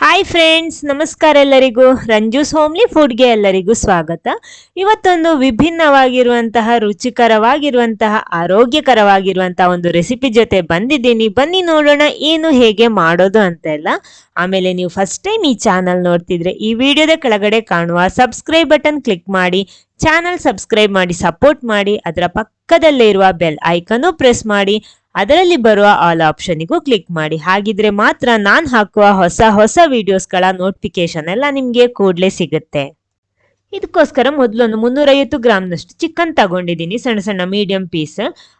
Hi friends, ನಮಸ್ಕಾರ ಎಲ್ಲರಿಗೂ. ರಂಜೂಸ್ homely ಫುಡ್ಗೆ ಎಲ್ಲರಿಗೂ ಸ್ವಾಗತ. ಇವತ್ತೊಂದು ವಿಭಿನ್ನವಾಗಿರುವಂತಹ, ರುಚಿಕರವಾಗಿರುವಂತಹ, ಆರೋಗ್ಯಕರವಾಗಿರುವಂತಹ ಒಂದು ರೆಸಿಪಿ ಜೊತೆ ಬಂದಿದ್ದೀನಿ. ಬನ್ನಿ ನೋಡೋಣ ಏನು ಹೇಗೆ ಮಾಡೋದು ಅಂತೆಲ್ಲ. ಆಮೇಲೆ ನೀವು ಫಸ್ಟ್ ಟೈಮ್ ಈ ಚಾನಲ್ ನೋಡ್ತಿದ್ರೆ ಈ ವಿಡಿಯೋದ ಕೆಳಗಡೆ ಕಾಣುವ ಸಬ್ಸ್ಕ್ರೈಬ್ ಬಟನ್ ಕ್ಲಿಕ್ ಮಾಡಿ ಚಾನಲ್ ಸಬ್ಸ್ಕ್ರೈಬ್ ಮಾಡಿ ಸಪೋರ್ಟ್ ಮಾಡಿ. ಅದರ ಪಕ್ಕದಲ್ಲೇ ಇರುವ ಬೆಲ್ ಐಕನ್ನು ಪ್ರೆಸ್ ಮಾಡಿ, ಅದರಲ್ಲಿ ಬರುವ ಆಲ್ ಆಪ್ಷನ್ಗೂ ಕ್ಲಿಕ್ ಮಾಡಿ. ಹಾಗಿದ್ರೆ ಮಾತ್ರ ನಾನು ಹಾಕುವ ಹೊಸ ಹೊಸ ವಿಡಿಯೋಸ್ಗಳ ನೋಟಿಫಿಕೇಶನ್ ಎಲ್ಲ ನಿಮಗೆ ಕೂಡಲೇ ಸಿಗುತ್ತೆ. ಇದಕ್ಕೋಸ್ಕರ ಮೊದಲೊಂದು 350 ಗ್ರಾಮ್ನಷ್ಟು ಚಿಕನ್ ತಗೊಂಡಿದ್ದೀನಿ, ಸಣ್ಣ ಸಣ್ಣ ಮೀಡಿಯಂ ಪೀಸ್.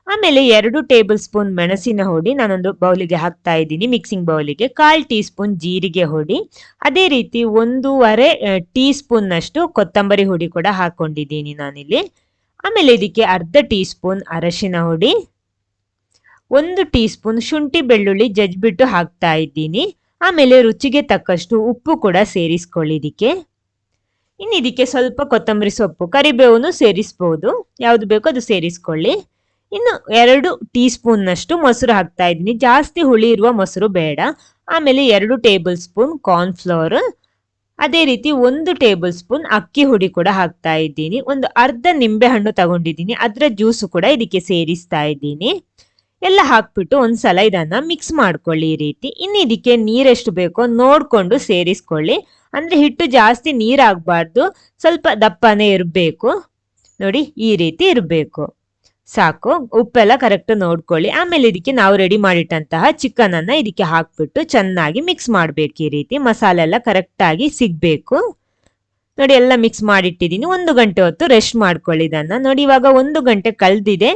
ಆಮೇಲೆ 2 ಟೇಬಲ್ ಸ್ಪೂನ್ ಮೆಣಸಿನ ಹುಡಿ ನಾನೊಂದು ಬೌಲಿಗೆ ಹಾಕ್ತಾ ಇದ್ದೀನಿ, ಮಿಕ್ಸಿಂಗ್ ಬೌಲಿಗೆ. 1/4 ಟೀ ಸ್ಪೂನ್ ಜೀರಿಗೆ ಹುಡಿ, ಅದೇ ರೀತಿ 1.5 ಟೀ ಸ್ಪೂನ್ ನಷ್ಟು ಕೊತ್ತಂಬರಿ ಹುಡಿ ಕೂಡ ಹಾಕೊಂಡಿದ್ದೀನಿ ನಾನಿಲ್ಲಿ. ಆಮೇಲೆ ಇದಕ್ಕೆ ಅರ್ಧ ಟೀ ಸ್ಪೂನ್ ಅರಶಿನ ಹುಡಿ, 1 ಟೀ ಸ್ಪೂನ್ ಶುಂಠಿ ಬೆಳ್ಳುಳ್ಳಿ ಜಜ್ಜಿಬಿಟ್ಟು ಹಾಕ್ತಾ ಇದ್ದೀನಿ. ಆಮೇಲೆ ರುಚಿಗೆ ತಕ್ಕಷ್ಟು ಉಪ್ಪು ಕೂಡ ಸೇರಿಸ್ಕೊಳ್ಳಿ ಇದಕ್ಕೆ. ಇನ್ನು ಇದಕ್ಕೆ ಸ್ವಲ್ಪ ಕೊತ್ತಂಬರಿ ಸೊಪ್ಪು, ಕರಿಬೇವನ್ನು ಸೇರಿಸ್ಬೋದು, ಯಾವುದು ಬೇಕೋ ಅದು ಸೇರಿಸ್ಕೊಳ್ಳಿ. ಇನ್ನು 2 ಟೀ ಸ್ಪೂನ್ ನಷ್ಟು ಮೊಸರು ಹಾಕ್ತಾ ಇದ್ದೀನಿ, ಜಾಸ್ತಿ ಹುಳಿ ಇರುವ ಮೊಸರು ಬೇಡ. ಆಮೇಲೆ 2 ಟೇಬಲ್ ಸ್ಪೂನ್ ಕಾರ್ನ್ಫ್ಲವರ್, ಅದೇ ರೀತಿ 1 ಟೇಬಲ್ ಸ್ಪೂನ್ ಅಕ್ಕಿ ಹುಡಿ ಕೂಡ ಹಾಕ್ತಾ ಇದ್ದೀನಿ. ಒಂದು ಅರ್ಧ ನಿಂಬೆ ಹಣ್ಣು ತಗೊಂಡಿದ್ದೀನಿ, ಅದರ ಜ್ಯೂಸು ಕೂಡ ಇದಕ್ಕೆ ಸೇರಿಸ್ತಾ ಇದ್ದೀನಿ. ಎಲ್ಲ ಹಾಕ್ಬಿಟ್ಟು ಒಂದ್ಸಲ ಇದನ್ನ ಮಿಕ್ಸ್ ಮಾಡ್ಕೊಳ್ಳಿ ಈ ರೀತಿ. ಇನ್ನು ಇದಕ್ಕೆ ನೀರೆಷ್ಟು ಬೇಕೋ ನೋಡ್ಕೊಂಡು ಸೇರಿಸ್ಕೊಳ್ಳಿ. ಅಂದ್ರೆ ಹಿಟ್ಟು ಜಾಸ್ತಿ ನೀರಾಗಬಾರ್ದು, ಸ್ವಲ್ಪ ದಪ್ಪನೇ ಇರಬೇಕು. ನೋಡಿ ಈ ರೀತಿ ಇರಬೇಕು, ಸಾಕು. ಉಪ್ಪೆಲ್ಲ ಕರೆಕ್ಟ್ ನೋಡ್ಕೊಳ್ಳಿ. ಆಮೇಲೆ ಇದಕ್ಕೆ ನಾವು ರೆಡಿ ಮಾಡಿಟ್ಟಂತಹ ಚಿಕನ್ ಅನ್ನ ಇದಕ್ಕೆ ಹಾಕ್ಬಿಟ್ಟು ಚೆನ್ನಾಗಿ ಮಿಕ್ಸ್ ಮಾಡ್ಬೇಕು. ಈ ರೀತಿ ಮಸಾಲೆ ಎಲ್ಲ ಕರೆಕ್ಟ್ ಆಗಿ ಸಿಗ್ಬೇಕು. ನೋಡಿ ಎಲ್ಲ ಮಿಕ್ಸ್ ಮಾಡಿಟ್ಟಿದ್ದೀನಿ. 1 ಗಂಟೆ ಹೊತ್ತು ರೆಸ್ಟ್ ಮಾಡ್ಕೊಳ್ಳಿ ಇದನ್ನ. ನೋಡಿ ಇವಾಗ 1 ಗಂಟೆ ಕಳೆದಿದೆ,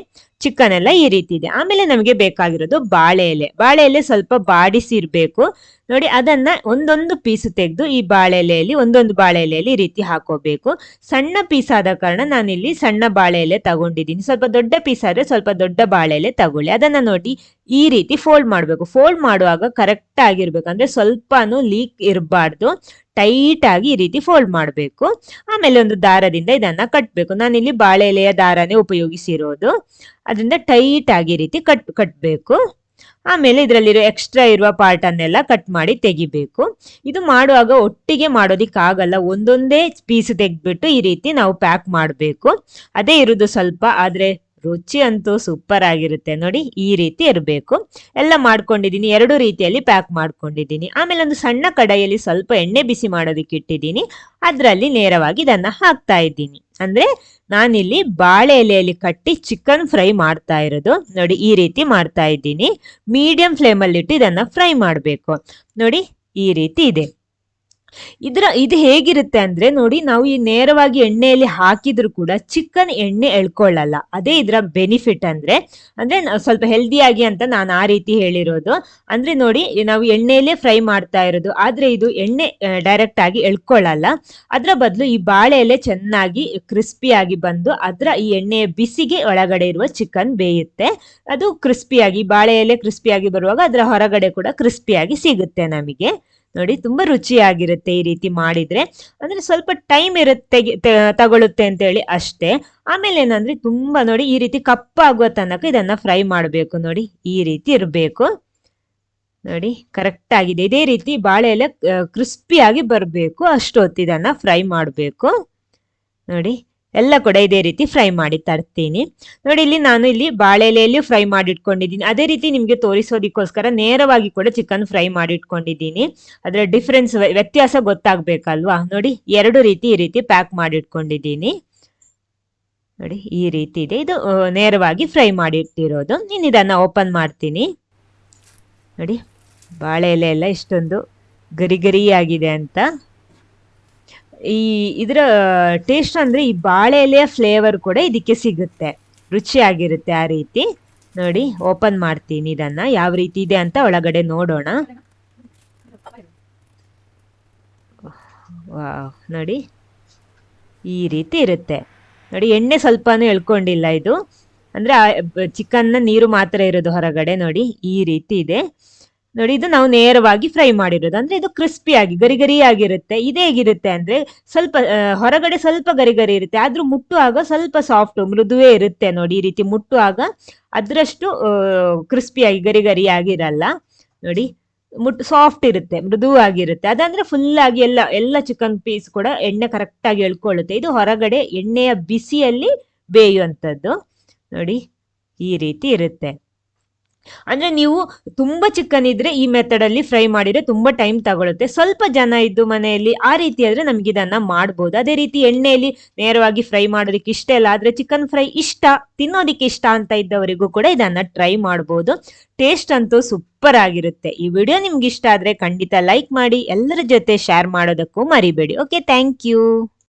ಚಿಕನ್ ಎಲ್ಲ ಈ ರೀತಿ ಇದೆ. ಆಮೇಲೆ ನಮಗೆ ಬೇಕಾಗಿರೋದು ಬಾಳೆ ಎಲೆ. ಬಾಳೆ ಎಲೆ ಸ್ವಲ್ಪ ಬಾಡಿಸಿರ್ಬೇಕು. ನೋಡಿ ಅದನ್ನ ಒಂದೊಂದು ಪೀಸ್ ತೆಗೆದು ಈ ಬಾಳೆ ಎಲೆಯಲ್ಲಿ, ಒಂದೊಂದು ಬಾಳೆ ಎಲೆಯಲ್ಲಿ ಈ ರೀತಿ ಹಾಕೋಬೇಕು. ಸಣ್ಣ ಪೀಸ್ ಆದ ಕಾರಣ ನಾನಿಲ್ಲಿ ಸಣ್ಣ ಬಾಳೆ ಎಲೆ ತಗೊಂಡಿದ್ದೀನಿ. ಸ್ವಲ್ಪ ದೊಡ್ಡ ಪೀಸ್ ಆದ್ರೆ ಸ್ವಲ್ಪ ದೊಡ್ಡ ಬಾಳೆ ಎಲೆ ತಗೊಳ್ಳಿ. ಅದನ್ನ ನೋಡಿ ಈ ರೀತಿ ಫೋಲ್ಡ್ ಮಾಡಬೇಕು. ಫೋಲ್ಡ್ ಮಾಡುವಾಗ ಕರೆಕ್ಟ್ ಆಗಿರ್ಬೇಕು, ಅಂದ್ರೆ ಸ್ವಲ್ಪನೂ ಲೀಕ್ ಇರಬಾರ್ದು. ಟೈಟ್ ಆಗಿ ಈ ರೀತಿ ಫೋಲ್ಡ್ ಮಾಡಬೇಕು. ಆಮೇಲೆ ಒಂದು ದಾರದಿಂದ ಇದನ್ನ ಕಟ್ಟಬೇಕು. ನಾನಿಲ್ಲಿ ಬಾಳೆ ಎಲೆಯ ದಾರನೇ ಉಪಯೋಗಿಸಿರೋದು, ಅದರಿಂದ ಟೈಟ್ ಆಗಿ ಈ ರೀತಿ ಕಟ್ಟಬೇಕು. ಆಮೇಲೆ ಇದರಲ್ಲಿರೋ ಎಕ್ಸ್ಟ್ರಾ ಇರುವ ಪಾರ್ಟ್ ಅನ್ನೆಲ್ಲ ಕಟ್ ಮಾಡಿ ತೆಗಿಬೇಕು. ಇದು ಮಾಡುವಾಗ ಒಟ್ಟಿಗೆ ಮಾಡೋದಿಕ್ಕಾಗಲ್ಲ, ಒಂದೊಂದೇ ಪೀಸ್ ತೆಗೆದ್ಬಿಟ್ಟು ಈ ರೀತಿ ನಾವು ಪ್ಯಾಕ್ ಮಾಡಬೇಕು. ಅದೇ ಇರುದು ಸ್ವಲ್ಪ, ಆದ್ರೆ ರುಚಿ ಅಂತೂ ಸೂಪರ್ ಆಗಿರುತ್ತೆ. ನೋಡಿ ಈ ರೀತಿ ಇರಬೇಕು. ಎಲ್ಲ ಮಾಡ್ಕೊಂಡಿದ್ದೀನಿ, 2 ರೀತಿಯಲ್ಲಿ ಪ್ಯಾಕ್ ಮಾಡ್ಕೊಂಡಿದ್ದೀನಿ. ಆಮೇಲೆ ಒಂದು ಸಣ್ಣ ಕಡಾಯಿಯಲ್ಲಿ ಸ್ವಲ್ಪ ಎಣ್ಣೆ ಬಿಸಿ ಮಾಡೋದಕ್ಕೆ ಇಟ್ಟಿದ್ದೀನಿ, ಅದರಲ್ಲಿ ನೇರವಾಗಿ ಇದನ್ನ ಹಾಕ್ತಾ ಇದ್ದೀನಿ. ಅಂದ್ರೆ ನಾನಿಲ್ಲಿ ಬಾಳೆ ಎಲೆಯಲ್ಲಿ ಕಟ್ಟಿ ಚಿಕನ್ ಫ್ರೈ ಮಾಡ್ತಾ ಇರೋದು. ನೋಡಿ ಈ ರೀತಿ ಮಾಡ್ತಾ ಇದ್ದೀನಿ. ಮೀಡಿಯಂ ಫ್ಲೇಮಲ್ಲಿ ಇಟ್ಟು ಇದನ್ನ ಫ್ರೈ ಮಾಡಬೇಕು. ನೋಡಿ ಈ ರೀತಿ ಇದೆ. ಇದು ಹೇಗಿರುತ್ತೆ ಅಂದ್ರೆ ನೋಡಿ, ನಾವು ಈ ನೇರವಾಗಿ ಎಣ್ಣೆಯಲ್ಲಿ ಹಾಕಿದ್ರು ಕೂಡ ಚಿಕನ್ ಎಣ್ಣೆ ಎಳ್ಕೊಳ್ಳಲ್ಲ. ಅದೇ ಇದರ ಬೆನಿಫಿಟ್. ಅಂದ್ರೆ ಸ್ವಲ್ಪ ಹೆಲ್ದಿಯಾಗಿ ಅಂತ ನಾನು ಆ ರೀತಿ ಹೇಳಿರೋದು. ಅಂದ್ರೆ ನೋಡಿ, ನಾವು ಎಣ್ಣೆಯಲ್ಲೇ ಫ್ರೈ ಮಾಡ್ತಾ ಇರೋದು, ಆದ್ರೆ ಇದು ಎಣ್ಣೆ ಡೈರೆಕ್ಟ್ ಆಗಿ ಎಳ್ಕೊಳ್ಳಲ್ಲ. ಅದರ ಬದಲು ಈ ಬಾಳೆ ಎಲೆ ಚೆನ್ನಾಗಿ ಕ್ರಿಸ್ಪಿಯಾಗಿ ಬಂದು ಅದರ ಈ ಎಣ್ಣೆಯ ಬಿಸಿಗೆ ಒಳಗಡೆ ಇರುವ ಚಿಕನ್ ಬೇಯುತ್ತೆ. ಅದು ಕ್ರಿಸ್ಪಿಯಾಗಿ, ಬಾಳೆ ಎಲೆ ಕ್ರಿಸ್ಪಿಯಾಗಿ ಬರುವಾಗ ಅದರ ಹೊರಗಡೆ ಕೂಡ ಕ್ರಿಸ್ಪಿಯಾಗಿ ಸಿಗುತ್ತೆ ನಮಗೆ. ನೋಡಿ ತುಂಬಾ ರುಚಿಯಾಗಿರುತ್ತೆ ಈ ರೀತಿ ಮಾಡಿದ್ರೆ. ಅಂದ್ರೆ ಸ್ವಲ್ಪ ಟೈಮ್ ಇರುತ್ತೆ, ತಗೊಳುತ್ತೆ ಅಂತ ಹೇಳಿ ಅಷ್ಟೇ. ಆಮೇಲೆ ಏನಂದ್ರೆ ತುಂಬಾ ನೋಡಿ ಈ ರೀತಿ ಕಪ್ಪಾಗುವ ತನಕ ಇದನ್ನ ಫ್ರೈ ಮಾಡಬೇಕು. ನೋಡಿ ಈ ರೀತಿ ಇರಬೇಕು. ನೋಡಿ ಕರೆಕ್ಟ್ ಆಗಿದೆ. ಇದೇ ರೀತಿ ಬಾಳೆ ಎಲೆ ಕ್ರಿಸ್ಪಿಯಾಗಿ ಬರಬೇಕು, ಅಷ್ಟು ಹೊತ್ತು ಇದನ್ನ ಫ್ರೈ ಮಾಡಬೇಕು. ನೋಡಿ ಎಲ್ಲ ಕೂಡ ಇದೇ ರೀತಿ ಫ್ರೈ ಮಾಡಿ ತರ್ತೀನಿ. ನೋಡಿ ಇಲ್ಲಿ ನಾನು ಇಲ್ಲಿ ಬಾಳೆ ಎಲೆಯಲ್ಲಿ ಫ್ರೈ ಮಾಡಿ ಇಟ್ಕೊಂಡಿದ್ದೀನಿ. ಅದೇ ರೀತಿ ನಿಮ್ಗೆ ತೋರಿಸೋದಕ್ಕೋಸ್ಕರ ನೇರವಾಗಿ ಕೂಡ ಚಿಕನ್ ಫ್ರೈ ಮಾಡಿ ಇಟ್ಕೊಂಡಿದ್ದೀನಿ. ಅದರ ಡಿಫ್ರೆನ್ಸ್, ವ್ಯತ್ಯಾಸ ಗೊತ್ತಾಗ್ಬೇಕಲ್ವಾ. ನೋಡಿ 2 ರೀತಿ ಈ ರೀತಿ ಪ್ಯಾಕ್ ಮಾಡಿ ಇಟ್ಕೊಂಡಿದ್ದೀನಿ. ನೋಡಿ ಈ ರೀತಿ ಇದೆ. ಇದು ನೇರವಾಗಿ ಫ್ರೈ ಮಾಡಿ ಇಟ್ಟಿರೋದು. ಇನ್ನು ಇದನ್ನ ಓಪನ್ ಮಾಡ್ತೀನಿ. ನೋಡಿ ಬಾಳೆ ಎಲೆ ಎಲ್ಲ ಇಷ್ಟೊಂದು ಗರಿ ಗರಿಯಾಗಿದೆ ಅಂತ. ಇದರ ಟೇಸ್ಟ್ ಅಂದ್ರೆ ಈ ಬಾಳೆ ಎಲೆಯ ಫ್ಲೇವರ್ ಕೂಡ ಇದಕ್ಕೆ ಸಿಗುತ್ತೆ, ರುಚಿಯಾಗಿರುತ್ತೆ ಆ ರೀತಿ. ನೋಡಿ ಓಪನ್ ಮಾಡ್ತೀನಿ ಇದನ್ನ, ಯಾವ ರೀತಿ ಇದೆ ಅಂತ ಒಳಗಡೆ ನೋಡೋಣ. ವಾವ್, ನೋಡಿ ಈ ರೀತಿ ಇರುತ್ತೆ. ನೋಡಿ ಎಣ್ಣೆ ಸ್ವಲ್ಪನೂ ಎಳ್ಕೊಂಡಿಲ್ಲ ಇದು, ಅಂದ್ರೆ ಚಿಕನ್ನ ನೀರು ಮಾತ್ರ ಇರೋದು ಹೊರಗಡೆ. ನೋಡಿ ಈ ರೀತಿ ಇದೆ. ನೋಡಿ ಇದು ನಾವು ನೇರವಾಗಿ ಫ್ರೈ ಮಾಡಿರೋದು, ಅಂದ್ರೆ ಇದು ಕ್ರಿಸ್ಪಿಯಾಗಿ ಗರಿ ಗರಿಯಾಗಿರುತ್ತೆ. ಇದು ಹೇಗಿರುತ್ತೆ ಅಂದ್ರೆ ಸ್ವಲ್ಪ ಹೊರಗಡೆ ಸ್ವಲ್ಪ ಗರಿ ಗರಿ ಇರುತ್ತೆ, ಆದ್ರೂ ಮುಟ್ಟುವಾಗ ಸ್ವಲ್ಪ ಸಾಫ್ಟ್ ಮೃದುವೇ ಇರುತ್ತೆ. ನೋಡಿ ಈ ರೀತಿ ಮುಟ್ಟುವಾಗ ಅದರಷ್ಟು ಕ್ರಿಸ್ಪಿಯಾಗಿ ಗರಿ ಗರಿಯಾಗಿರಲ್ಲ. ನೋಡಿ ಸಾಫ್ಟ್ ಇರುತ್ತೆ, ಮೃದುವಾಗಿರುತ್ತೆ. ಅದಂದ್ರೆ ಫುಲ್ ಆಗಿ ಎಲ್ಲ ಎಲ್ಲ ಚಿಕನ್ ಪೀಸ್ ಕೂಡ ಎಣ್ಣೆ ಕರೆಕ್ಟ್ ಆಗಿ ಎಳ್ಕೊಳ್ಳುತ್ತೆ. ಇದು ಹೊರಗಡೆ ಎಣ್ಣೆಯ ಬಿಸಿಯಲ್ಲಿ ಬೇಯುವಂಥದ್ದು. ನೋಡಿ ಈ ರೀತಿ ಇರುತ್ತೆ. ಅಂದ್ರೆ ನೀವು ತುಂಬಾ ಚಿಕನ್ ಇದ್ರೆ ಈ ಮೆಥಡ್ ಅಲ್ಲಿ ಫ್ರೈ ಮಾಡಿದ್ರೆ ತುಂಬಾ ಟೈಮ್ ತಗೊಳುತ್ತೆ. ಸ್ವಲ್ಪ ಜನ ಇದ್ದು ಮನೆಯಲ್ಲಿ ಆ ರೀತಿ ಆದ್ರೆ ನಮ್ಗೆ ಇದನ್ನ ಮಾಡ್ಬೋದು. ಅದೇ ರೀತಿ ಎಣ್ಣೆಯಲ್ಲಿ ನೇರವಾಗಿ ಫ್ರೈ ಮಾಡೋದಕ್ಕೆ ಇಷ್ಟ ಇಲ್ಲ ಆದ್ರೆ ಚಿಕನ್ ಫ್ರೈ ಇಷ್ಟ, ತಿನ್ನೋದಿಕ್ಕೆ ಇಷ್ಟ ಅಂತ ಇದ್ದವರಿಗೂ ಕೂಡ ಇದನ್ನ ಟ್ರೈ ಮಾಡ್ಬೋದು. ಟೇಸ್ಟ್ ಅಂತೂ ಸೂಪರ್ ಆಗಿರುತ್ತೆ. ಈ ವಿಡಿಯೋ ನಿಮ್ಗೆ ಇಷ್ಟ ಆದ್ರೆ ಖಂಡಿತ ಲೈಕ್ ಮಾಡಿ, ಎಲ್ಲರ ಜೊತೆ ಶೇರ್ ಮಾಡೋದಕ್ಕೂ ಮರಿಬೇಡಿ. Okay, thank you.